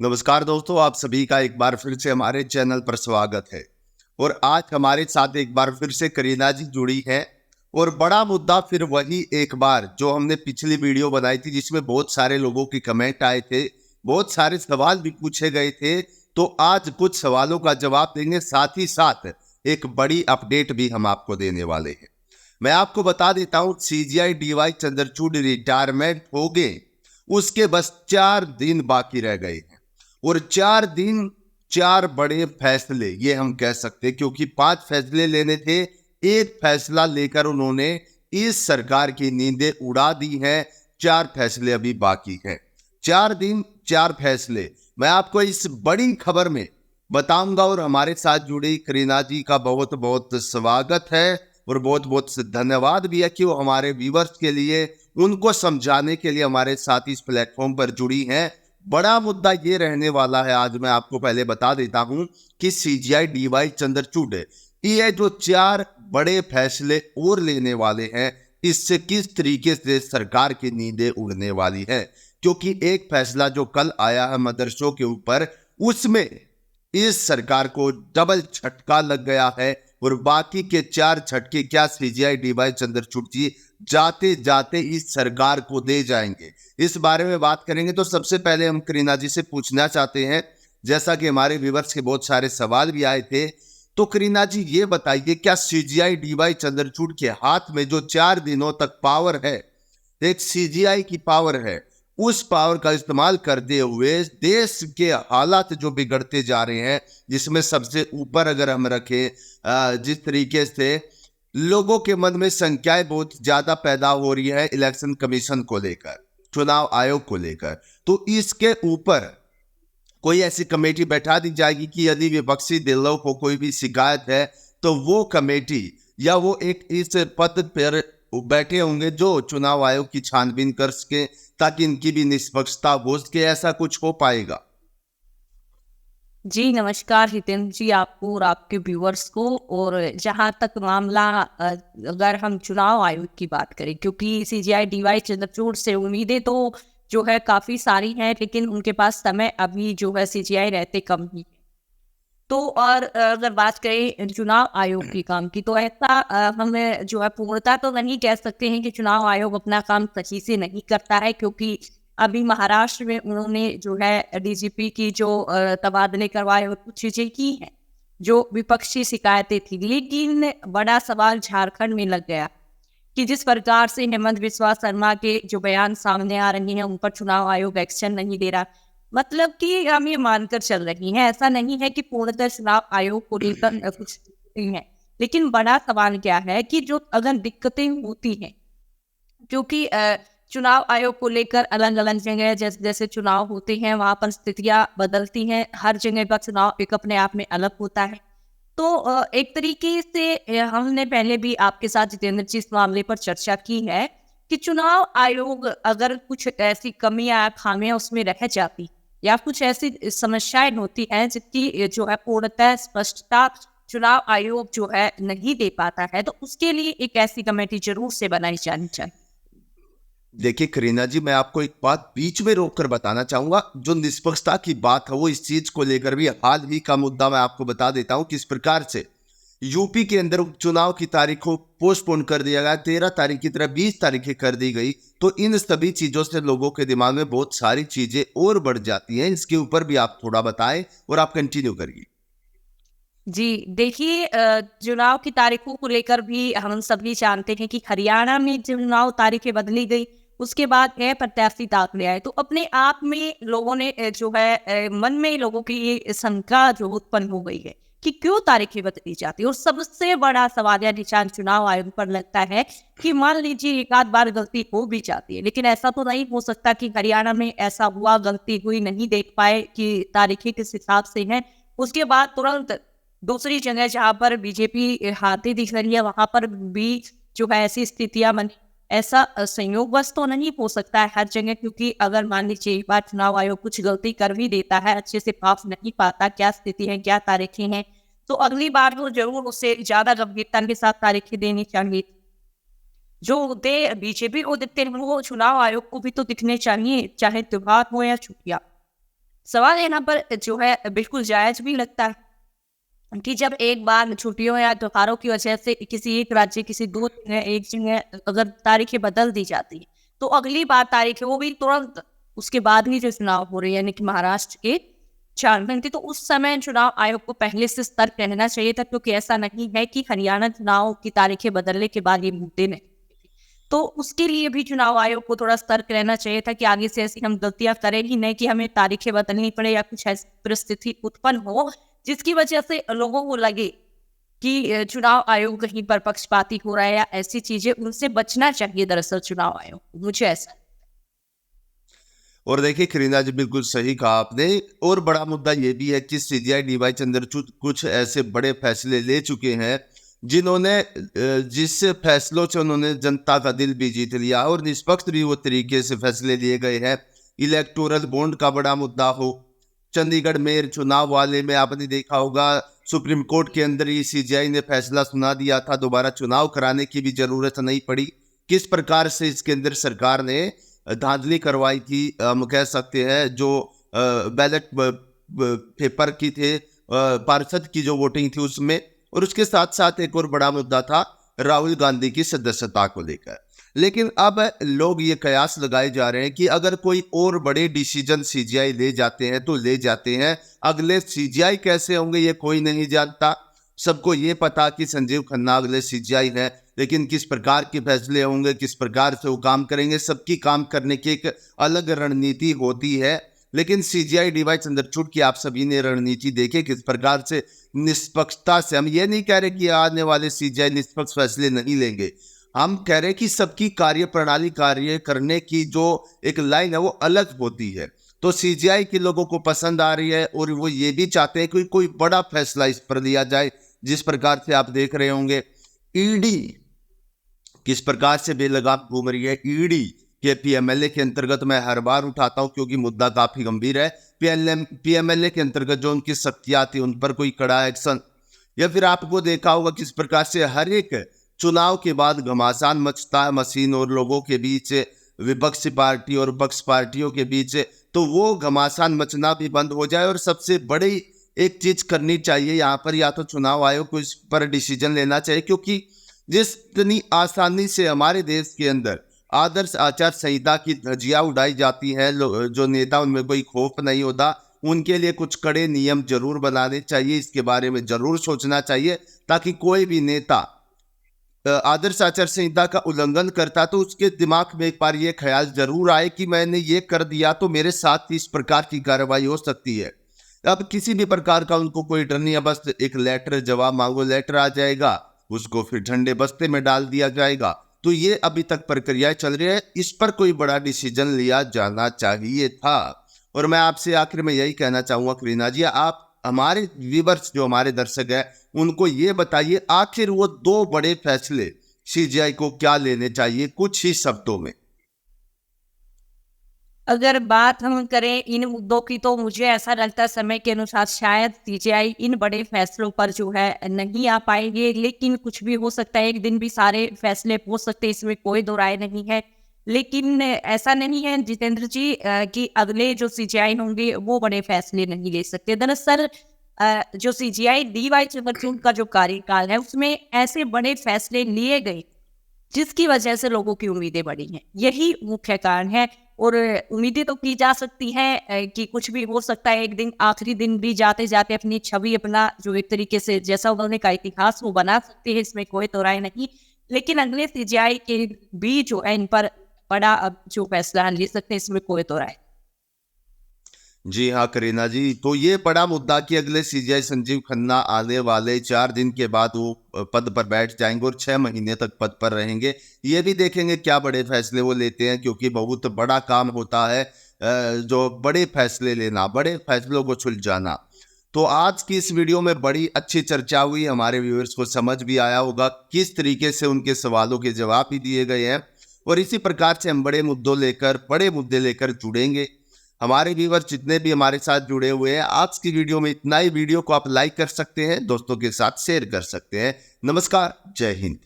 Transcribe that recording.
नमस्कार दोस्तों, आप सभी का एक बार फिर से हमारे चैनल पर स्वागत है। और आज हमारे साथ एक बार फिर से करीना जी जुड़ी हैं। और बड़ा मुद्दा फिर वही एक बार जो हमने पिछली वीडियो बनाई थी, जिसमें बहुत सारे लोगों के कमेंट आए थे, बहुत सारे सवाल भी पूछे गए थे। तो आज कुछ सवालों का जवाब देंगे, साथ ही साथ एक बड़ी अपडेट भी हम आपको देने वाले हैं। मैं आपको बता देता हूँ, सीजीआई डीवाई चंद्रचूड़ रिटायरमेंट हो गए, उसके बस 4 दिन बाकी रह गए हैं। और 4 दिन, 4 बड़े फैसले ये हम कह सकते हैं, क्योंकि 5 फैसले लेने थे। एक फैसला लेकर उन्होंने इस सरकार की नींदें उड़ा दी हैं। 4 फैसले अभी बाकी हैं। 4 दिन, 4 फैसले, मैं आपको इस बड़ी खबर में बताऊंगा। और हमारे साथ जुड़ी करीना जी का बहुत बहुत स्वागत है और बहुत बहुत धन्यवाद भी है कि वो हमारे व्यूवर्स के लिए, उनको समझाने के लिए हमारे साथ इस प्लेटफॉर्म पर जुड़ी हैं। बड़ा मुद्दा ये रहने वाला है, आज मैं आपको पहले बता देता हूं कि सीजीआई डीवाई चंद्रचूड़ ये जो 4 बड़े फैसले और लेने वाले हैं, इससे किस तरीके से सरकार की नींदें उड़ने वाली है। क्योंकि एक फैसला जो कल आया है मदरसों के ऊपर, उसमें इस सरकार को डबल झटका लग गया है। और बाकी के 4 झटके क्या सीजीआई डीवाई चंद्रचूड़ जी जाते जाते इस सरकार को दे जाएंगे, इस बारे में बात करेंगे। तो सबसे पहले हम करीना जी से पूछना चाहते हैं, जैसा कि हमारे व्यूवर्स के बहुत सारे सवाल भी आए थे, तो करीना जी ये बताइए, क्या सीजीआई डीवाई चंद्रचूड़ के हाथ में जो 4 दिनों तक पावर है, एक सीजीआई की पावर है, उस पावर का इस्तेमाल करते हुए देश के हालात जो बिगड़ते जा रहे हैं, जिसमें सबसे ऊपर अगर हम रखें जिस तरीके से लोगों के मन में संख्याएं बहुत ज्यादा पैदा हो रही है इलेक्शन कमीशन को लेकर, चुनाव आयोग को लेकर, तो इसके ऊपर कोई ऐसी कमेटी बैठा दी जाएगी कि यदि विपक्षी दलों को कोई भी शिकायत है, तो वो कमेटी या वो एक इस पद पर बैठे होंगे जो चुनाव आयोग की छानबीन कर सके, ताकि इनकी भी निष्पक्षता हो सके। ऐसा कुछ हो पाएगा? जी नमस्कार हितेंद्र जी, आपको और आपके व्यूअर्स को। और जहां तक मामला अगर हम चुनाव आयोग की बात करें, क्योंकि सीजीआई डीवाई चंद्रचूड़ से उम्मीदें तो जो है काफी सारी हैं, लेकिन उनके पास समय अभी जो है सीजीआई रहते कम ही है। तो और अगर बात करें चुनाव आयोग की काम की, तो ऐसा हमें जो है पूर्णता तो नहीं कह सकते हैं कि चुनाव आयोग अपना काम सही से नहीं करता है, क्योंकि अभी महाराष्ट्र में उन्होंने जो है डीजीपी की जो तबादले करवाए और कुछ चीजें की हैं जो विपक्षी शिकायतें थी। लेकिन बड़ा सवाल झारखंड में लग गया कि जिस प्रकार से हेमंत बिस्वा शर्मा के जो बयान सामने आ रही हैं, उन पर चुनाव आयोग एक्शन नहीं दे रहा। मतलब कि हम ये मानकर चल रही हैं, ऐसा नहीं है कि पूर्णतः चुनाव आयोग को लेकर कुछ नहीं है। लेकिन बड़ा सवाल क्या है कि जो अगर दिक्कतें होती हैं, क्योंकि चुनाव आयोग को लेकर अलग अलग जगह जैसे जैसे चुनाव होते हैं, वहां पर स्थितियां बदलती हैं। हर जगह का चुनाव एक अपने आप में अलग होता है। तो एक तरीके से हमने पहले भी आपके साथ जितेंद्र जी इस मामले पर चर्चा की है कि चुनाव आयोग अगर कुछ ऐसी कमियां खामियां उसमें रह जाती या कुछ ऐसी समस्याएं होती हैं जिसकी जो है पूर्णतः स्पष्टता चुनाव आयोग जो है नहीं दे पाता है, तो उसके लिए एक ऐसी कमेटी जरूर से बनाई जानी चाहिए। देखिए करीना जी, मैं आपको एक बात बीच में रोककर बताना चाहूंगा। जो निष्पक्षता की बात है, वो इस चीज को लेकर भी हाल ही का मुद्दा मैं आपको बता देता हूं, किस प्रकार से यूपी के अंदर उपचुनाव की तारीख को पोस्टपोन कर दिया गया। 13 तारीख की तरह 20 तारीखें कर दी गई। तो इन सभी चीजों से लोगों के दिमाग में बहुत सारी चीजें और बढ़ जाती हैं। इसके ऊपर भी आप थोड़ा बताएं और आप कंटिन्यू करिए। जी देखिए, चुनाव की तारीखों को लेकर भी हम सभी जानते हैं कि हरियाणा में चुनाव तारीखें बदली गई, उसके बाद है प्रत्याशी दाखिले आए। तो अपने आप में लोगों ने जो है मन में लोगों की ये शंका जो उत्पन्न हो गई है कि क्यों तारीखें बदली जाती है। और सबसे बड़ा सवाल या निशान चुनाव आयोग पर लगता है कि मान लीजिए एक आध बार गलती हो भी जाती है, लेकिन ऐसा तो नहीं हो सकता कि हरियाणा में ऐसा हुआ, गलती हुई, नहीं देख पाए कि तारीखें किस हिसाब से हैं, उसके बाद तुरंत दूसरी जगह जहां पर बीजेपी हाथी दिख रही है वहां पर भी जो है ऐसी स्थितियां बनी। ऐसा संयोगवश तो नहीं हो सकता है हर जगह, क्योंकि अगर मान लीजिए एक बार चुनाव आयोग कुछ गलती कर भी देता है, अच्छे से भाप नहीं पाता क्या स्थिति है, क्या तारीखें हैं, तो अगली बार वो जरूर उसे ज्यादा गंभीरता के साथ तारीखें देनी चाहिए। जो मुद्दे बीजेपी को दिखते हैं वो चुनाव आयोग को भी तो दिखने चाहिए, चाहे त्योहार हो या छुट्टियां। सवाल यहाँ पर जो है बिल्कुल जायज़ भी लगता है कि जब एक बार छुट्टियों या त्योहारों की वजह से किसी एक राज्य, किसी 2 जगह, एक जगह अगर तारीखें बदल दी जाती हैं, तो अगली बार तारीखें वो भी तुरंत उसके बाद ही जो चुनाव हो रहे हैं, यानी कि महाराष्ट्र के झारखंड के, तो उस समय चुनाव आयोग को पहले से सतर्क रहना चाहिए था, क्योंकि ऐसा नहीं है कि हरियाणा चुनाव की तारीखें बदलने के बाद ये मुद्दे नहीं। तो उसके लिए भी चुनाव आयोग को थोड़ा सतर्क रहना चाहिए था कि आगे से ऐसी हम गलतियां करें ही नहीं कि हमें तारीखें बदलनी पड़े या कुछ ऐसी परिस्थिति उत्पन्न हो जिसकी वजह से लोगों को लगे कि चुनाव आयोग कहीं पर पक्षपाती हो रहा है या ऐसी चीजें, उनसे बचना चाहिए दरअसल चुनाव आयोग को, मुझे ऐसा। और देखिए करीना जी, बिल्कुल सही कहा आपने। और बड़ा मुद्दा ये भी है कि सीजीआई डीवाई चंद्रचूड़ कुछ ऐसे बड़े फैसले ले चुके हैं जिन्होंने जिस फैसलों से उन्होंने जनता का दिल भी जीत लिया और निष्पक्ष भी वो तरीके से फैसले लिए गए हैं। इलेक्टोरल बॉन्ड का बड़ा मुद्दा हो, चंडीगढ़ मेयर चुनाव वाले में आपने देखा होगा सुप्रीम कोर्ट के अंदर ही सीजीआई ने फैसला सुना दिया था, दोबारा चुनाव कराने की भी जरूरत नहीं पड़ी। किस प्रकार से इसके अंदर सरकार ने धांधली करवाई थी, हम कह सकते हैं, जो बैलेट पेपर की थे, पार्षद की जो वोटिंग थी उसमें। और उसके साथ साथ एक और बड़ा मुद्दा था राहुल गांधी की सदस्यता को लेकर। लेकिन अब लोग ये कयास लगाए जा रहे हैं कि अगर कोई और बड़े डिसीजन सीजीआई ले जाते हैं तो ले जाते हैं, अगले सीजीआई कैसे होंगे ये कोई नहीं जानता। सबको ये पता कि संजीव खन्ना अगले सीजीआई हैं, लेकिन किस प्रकार के फैसले होंगे, किस प्रकार से वो काम करेंगे, सबकी काम करने की एक अलग रणनीति होती है। लेकिन सीजीआई डीवाई चंद्रचूड़ की आप सभी ने रणनीति देखे किस प्रकार से निष्पक्षता से। हम ये नहीं कह रहे कि आने वाले सीजीआई निष्पक्ष फैसले नहीं लेंगे, हम कह रहे हैं कि सबकी कार्य प्रणाली, कार्य करने की जो एक लाइन है वो अलग होती है। तो सीजीआई के लोगों को पसंद आ रही है और वो ये भी चाहते हैं कि कोई बड़ा फैसला इस पर लिया जाए। जिस प्रकार से आप देख रहे होंगे ईडी किस प्रकार से बेलगाम घूम रही है। ईडी के पीएमएलए के अंतर्गत मैं हर बार उठाता हूं क्योंकि मुद्दा काफी गंभीर है। पीएमएलए के अंतर्गत जो उनकी शक्तियां थी उन पर कोई कड़ा एक्शन, या फिर आपको देखा होगा किस प्रकार से हर एक चुनाव के बाद घमासान मचता है मशीन और लोगों के बीच, विपक्षी पार्टी और पक्ष पार्टियों के बीच। तो वो घमासान मचना भी बंद हो जाए और सबसे बड़ी एक चीज करनी चाहिए यहाँ पर, या तो चुनाव आयोग को इस पर डिसीजन लेना चाहिए, क्योंकि जितनी आसानी से हमारे देश के अंदर आदर्श आचार संहिता की धज्जियां उड़ाई जाती हैं, जो नेता उनमें कोई खौफ नहीं होता, उनके लिए कुछ कड़े नियम जरूर बनाने चाहिए। इसके बारे में जरूर सोचना चाहिए ताकि कोई भी नेता आदर्श आचार संहिता का उल्लंघन करता तो उसके दिमाग में एक बार ये ख्याल जरूर आए कि मैंने ये कर दिया तो मेरे साथ इस प्रकार की कार्रवाई हो सकती है। अब किसी भी प्रकार का उनको कोई डर नहीं है, बस एक लेटर, जवाब मांगो, लेटर आ जाएगा, उसको फिर ठंडे बस्ते में डाल दिया जाएगा। तो ये अभी तक प्रक्रिया चल रही है, इस पर कोई बड़ा डिसीजन लिया जाना चाहिए था। और मैं आपसे आखिर में यही कहना चाहूंगा करीना जी, आप हमारे व्यूअर्स जो हमारे दर्शक हैं उनको ये बताइए आखिर वो दो बड़े फैसले सीजीआई को क्या लेने चाहिए, कुछ ही शब्दों में। अगर बात हम करें इन मुद्दों की, तो मुझे ऐसा लगता है समय के अनुसार शायद सीजीआई इन बड़े फैसलों पर जो है नहीं आ पाएंगे, लेकिन कुछ भी हो सकता है, एक दिन भी सारे फैसले हो सकते हैं, इसमें कोई दो राय नहीं है। लेकिन ऐसा नहीं है जितेंद्र जी कि अगले जो सीजीआई होंगे वो बड़े फैसले नहीं ले सकते। दरअसल जो सीजीआई डीवाई चंद्रचूड़ का जो कार्यकाल है उसमें ऐसे बड़े फैसले लिए गए जिसकी वजह से लोगों की उम्मीदें बढ़ी हैं, यही मुख्य कारण है। और उम्मीदें तो की जा सकती हैं कि कुछ भी हो सकता है, एक दिन आखिरी दिन भी जाते जाते अपनी छवि, अपना जो एक तरीके से जैसा उन्होंने का इतिहास वो बना सकते हैं, इसमें कोई तो राय नहीं। लेकिन अगले सीजीआई के भी जो है इन पर बड़ा अब जो फैसला ले सकते हैं, इसमें कोई तो राय। जी हाँ करीना जी, तो ये बड़ा मुद्दा कि अगले सीजीआई संजीव खन्ना आने वाले 4 दिन के बाद वो पद पर बैठ जाएंगे और 6 महीने तक पद पर रहेंगे। ये भी देखेंगे क्या बड़े फैसले वो लेते हैं, क्योंकि बहुत बड़ा काम होता है जो बड़े फैसले लेना, बड़े फैसलों को सुलझाना। तो आज की इस वीडियो में बड़ी अच्छी चर्चा हुई, हमारे व्यूअर्स को समझ भी आया होगा किस तरीके से उनके सवालों के जवाब भी दिए गए हैं। और इसी प्रकार से हम बड़े मुद्दे लेकर जुड़ेंगे। हमारे व्यूअर्स जितने भी हमारे साथ जुड़े हुए हैं, आज की वीडियो में इतना ही। वीडियो को आप लाइक कर सकते हैं, दोस्तों के साथ शेयर कर सकते हैं। नमस्कार, जय हिंद।